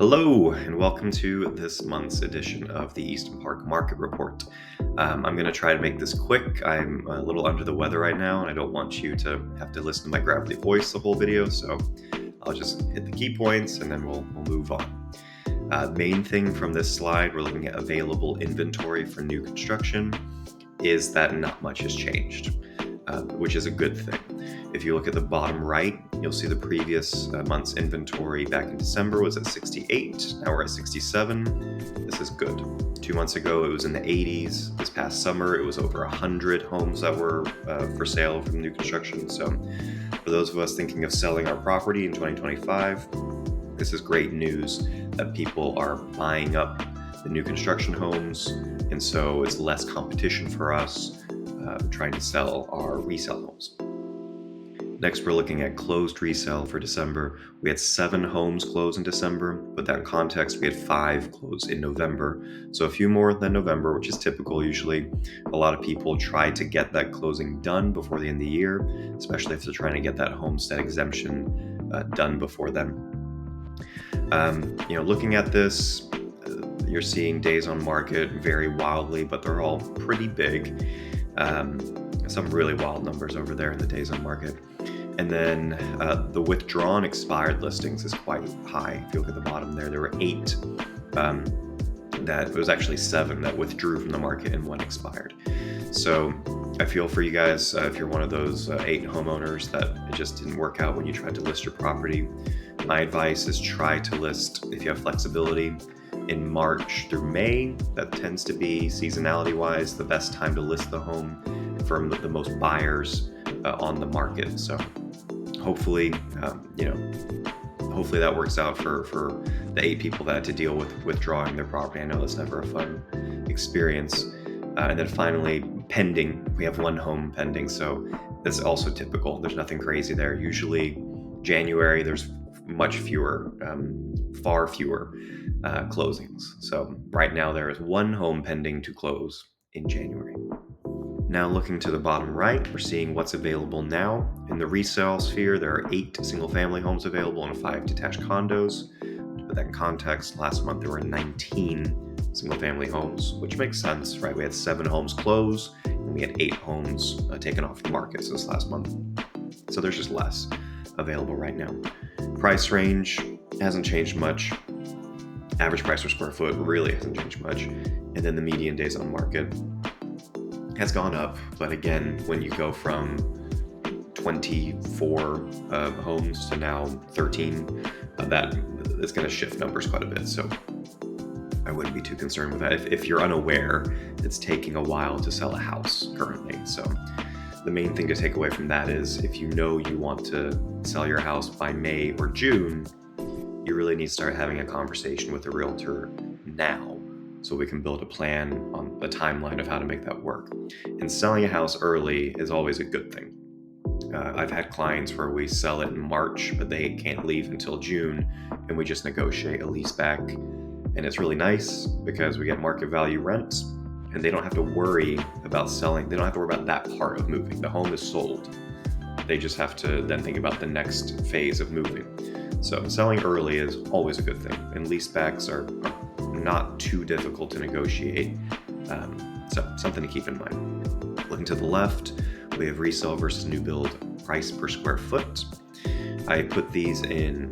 Hello, and welcome to this month's edition of the Easton Park Market Report. I'm going to try to make this quick. I'm a little under the weather right now, and I don't want you to have to listen to my gravelly voice the whole video, so I'll just hit the key points and then we'll move on. Main thing from this slide, we're looking at available inventory for new construction, is that not much has changed, which is a good thing. If you look at the bottom right, you'll see the previous month's inventory back in December was at 68. Now we're at 67. This is good. 2 months ago, it was in the 80s. This past summer, it was over 100 homes that were for sale from new construction. So for those of us thinking of selling our property in 2025, this is great news that people are buying up the new construction homes. And so it's less competition for us trying to sell our resale homes. Next, we're looking at closed resale for December. We had 7 homes close in December. Put that in context, we had 5 close in November. So a few more than November, which is typical usually. A lot of people try to get that closing done before the end of the year, especially if they're trying to get that homestead exemption done before then. Looking at this, you're seeing days on market vary wildly, but they're all pretty big. Some really wild numbers over there in the days on market. And then the withdrawn expired listings is quite high. If you look at the bottom there were 8 it was actually 7 that withdrew from the market and 1 expired. So I feel for you guys if you're one of those 8 homeowners that it just didn't work out when you tried to list your property. My advice is try to list, if you have flexibility, in March through May. That tends to be, seasonality-wise, the best time to list the home for the most buyers on the market. So hopefully that works out for the 8 people that had to deal with withdrawing their property. I know that's never a fun experience. And then finally, pending, we have 1 home pending, so that's also typical. There's nothing crazy there. Usually January, there's much fewer, far fewer closings. So right now there is 1 home pending to close in January. Now looking to the bottom right, we're seeing what's available now. In the resale sphere, there are 8 single-family homes available and 5 detached condos. To put that in context, last month there were 19 single-family homes, which makes sense, right? We had 7 homes close, and we had 8 homes taken off the market this last month. So there's just less available right now. Price range hasn't changed much. Average price per square foot really hasn't changed much. And then the median days on market has gone up, but again, when you go from 24 homes to now 13, that is going to shift numbers quite a bit. So I wouldn't be too concerned with that. If you're unaware, it's taking a while to sell a house currently. So the main thing to take away from that is if you know you want to sell your house by May or June, you really need to start having a conversation with a realtor now, so we can build a plan on the timeline of how to make that work. And selling a house early is always a good thing. I've had clients where we sell it in March, but they can't leave until June, and we just negotiate a lease back. And it's really nice because we get market value rent, and they don't have to worry about selling. They don't have to worry about that part of moving. The home is sold. They just have to then think about the next phase of moving. So selling early is always a good thing, and leasebacks are not too difficult to negotiate, so something to keep in mind. Looking to the left, we have resale versus new build price per square foot. I put these in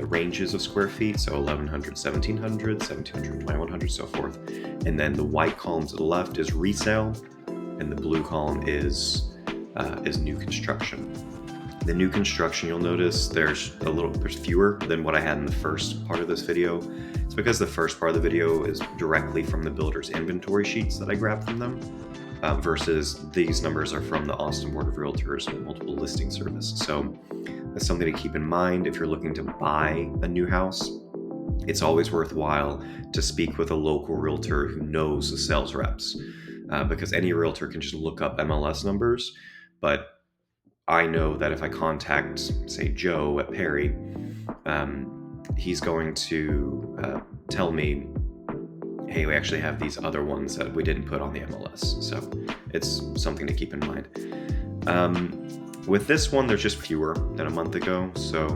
ranges of square feet, so 1100, 1700, 1700, 2100, so forth. And then the white column to the left is resale, and the blue column is new construction. The new construction, you'll notice there's fewer than what I had in the first part of this video. It's because the first part of the video is directly from the builder's inventory sheets that I grabbed from them, versus these numbers are from the Austin Board of Realtors multiple listing service. So that's something to keep in mind if you're looking to buy a new house. It's always worthwhile to speak with a local realtor who knows the sales reps, because any realtor can just look up MLS numbers, but I know that if I contact, say, Joe at Perry, he's going to tell me, hey, we actually have these other ones that we didn't put on the MLS. So it's something to keep in mind. With this one, there's just fewer than a month ago. So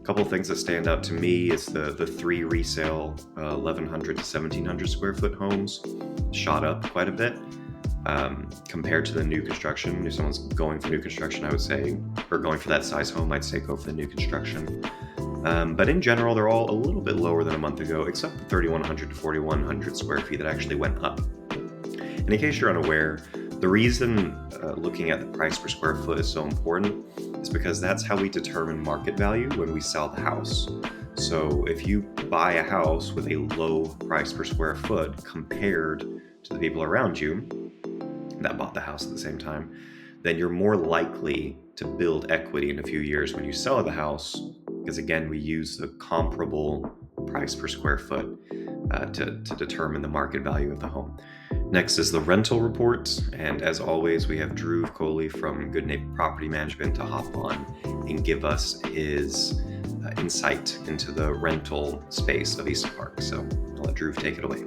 couple things that stand out to me is the three resale 1,100 to 1,700 square foot homes shot up quite a bit compared to the new construction. If someone's going for new construction, I would say, or going for that size home, I'd say go for the new construction. But in general, they're all a little bit lower than a month ago, except the 3,100 to 4,100 square feet that actually went up. And in case you're unaware, the reason looking at the price per square foot is so important is because that's how we determine market value when we sell the house. So if you buy a house with a low price per square foot compared to the people around you that bought the house at the same time, then you're more likely to build equity in a few years when you sell the house, because again, we use the comparable price per square foot to determine the market value of the home. Next is the rental report, and as always, we have Drew Coley from Good Neighbor Property Management to hop on and give us his insight into the rental space of Easton Park. So I'll let Drew take it away.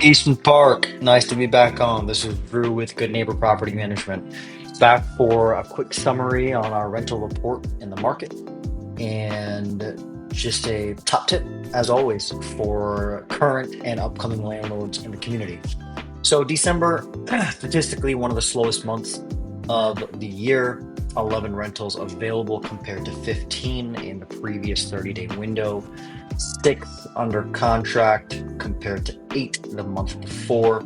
Easton Park, nice to be back on. This is Drew with Good Neighbor Property Management. Back for a quick summary on our rental report in the market and just a top tip, as always, for current and upcoming landlords in the community. So December, statistically one of the slowest months of the year. 11 rentals available compared to 15 in the previous 30-day window. 6 under contract compared to 8 the month before,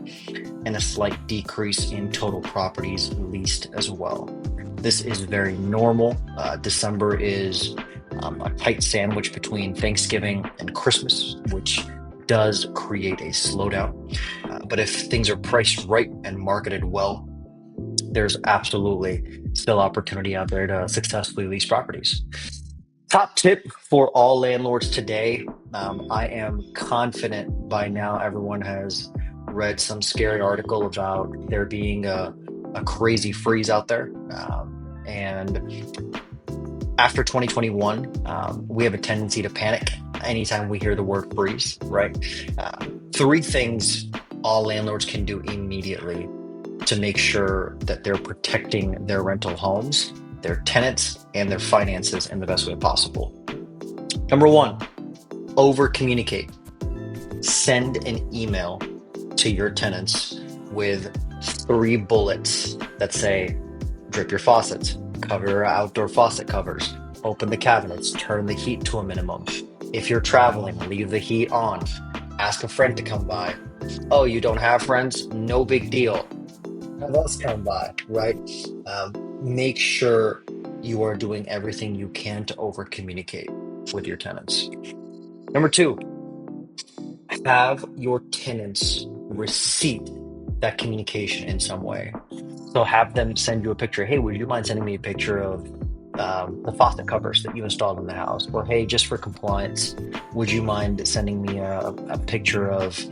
and a slight decrease in total properties leased as well. This is very normal. December is a tight sandwich between Thanksgiving and Christmas, which does create a slowdown. But if things are priced right and marketed well, there's absolutely still opportunity out there to successfully lease properties. Top tip for all landlords today. I am confident by now everyone has read some scary article about there being a crazy freeze out there. And after 2021, we have a tendency to panic anytime we hear the word freeze, right? 3 things all landlords can do immediately to make sure that they're protecting their rental homes, their tenants, and their finances in the best way possible. Number 1, over communicate. Send an email to your tenants with 3 bullets that say, drip your faucets, cover your outdoor faucet covers, open the cabinets, turn the heat to a minimum. If you're traveling, leave the heat on. Ask a friend to come by. Oh, you don't have friends? No big deal. Have us come by, right? Make sure you are doing everything you can to over communicate with your tenants. Number 2, have your tenants receipt that communication in some way. So have them send you a picture. Hey, would you mind sending me a picture of the faucet covers that you installed in the house? Or hey, just for compliance, would you mind sending me a picture of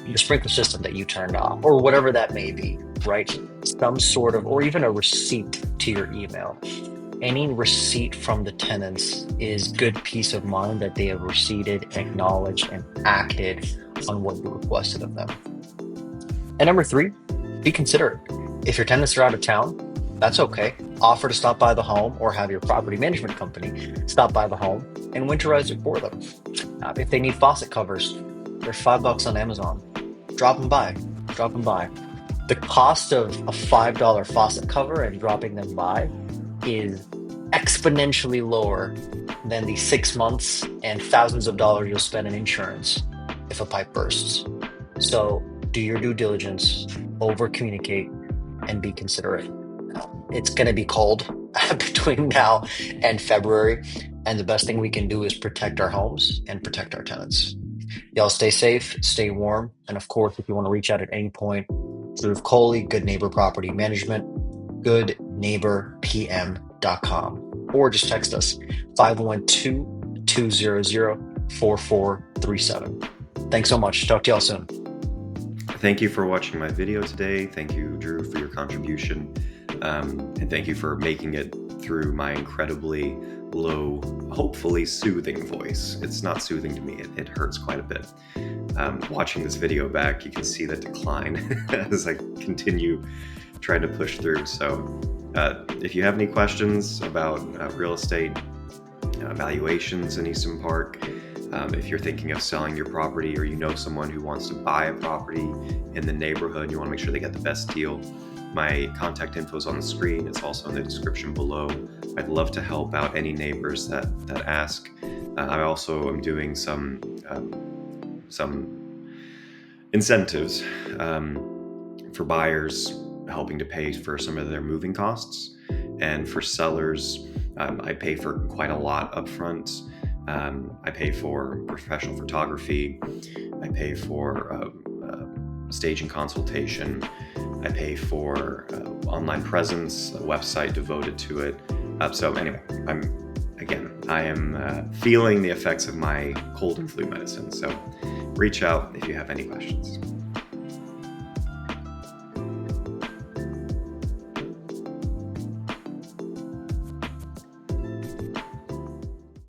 the sprinkler system that you turned off, or whatever that may be, right? Some sort of, or even a receipt to your email. Any receipt from the tenants is good peace of mind that they have receipted, acknowledged, and acted on what you requested of them. And number 3, be considerate. If your tenants are out of town, that's okay. Offer to stop by the home or have your property management company stop by the home and winterize it for them. If they need faucet covers, they're $5 on Amazon. Drop them by. The cost of a $5 faucet cover and dropping them by is exponentially lower than the 6 months and thousands of dollars you'll spend in insurance if a pipe bursts. So do your due diligence, over communicate, and be considerate. It's going to be cold between now and February, and the best thing we can do is protect our homes and protect our tenants. Y'all stay safe, stay warm, and of course, if you want to reach out at any point, Drew Coley, Good Neighbor Property Management, goodneighborpm.com, or just text us 512-200-4437. Thanks so much. Talk to y'all soon. Thank you for watching my video today. Thank you, Drew, for your contribution. And thank you for making it through my incredibly low, hopefully soothing voice. It's not soothing to me. It hurts quite a bit. Watching this video back, you can see the decline as I continue trying to push through. So if you have any questions about real estate, valuations in Easton Park. If you're thinking of selling your property, or you know someone who wants to buy a property in the neighborhood, you want to make sure they get the best deal, my contact info is on the screen. It's also in the description below. I'd love to help out any neighbors that ask. I also am doing some incentives for buyers, helping to pay for some of their moving costs, and for sellers, I pay for quite a lot up front. I pay for professional photography. I pay for staging consultation. I pay for online presence, a website devoted to it. So anyway, I am feeling the effects of my cold and flu medicine. So reach out if you have any questions.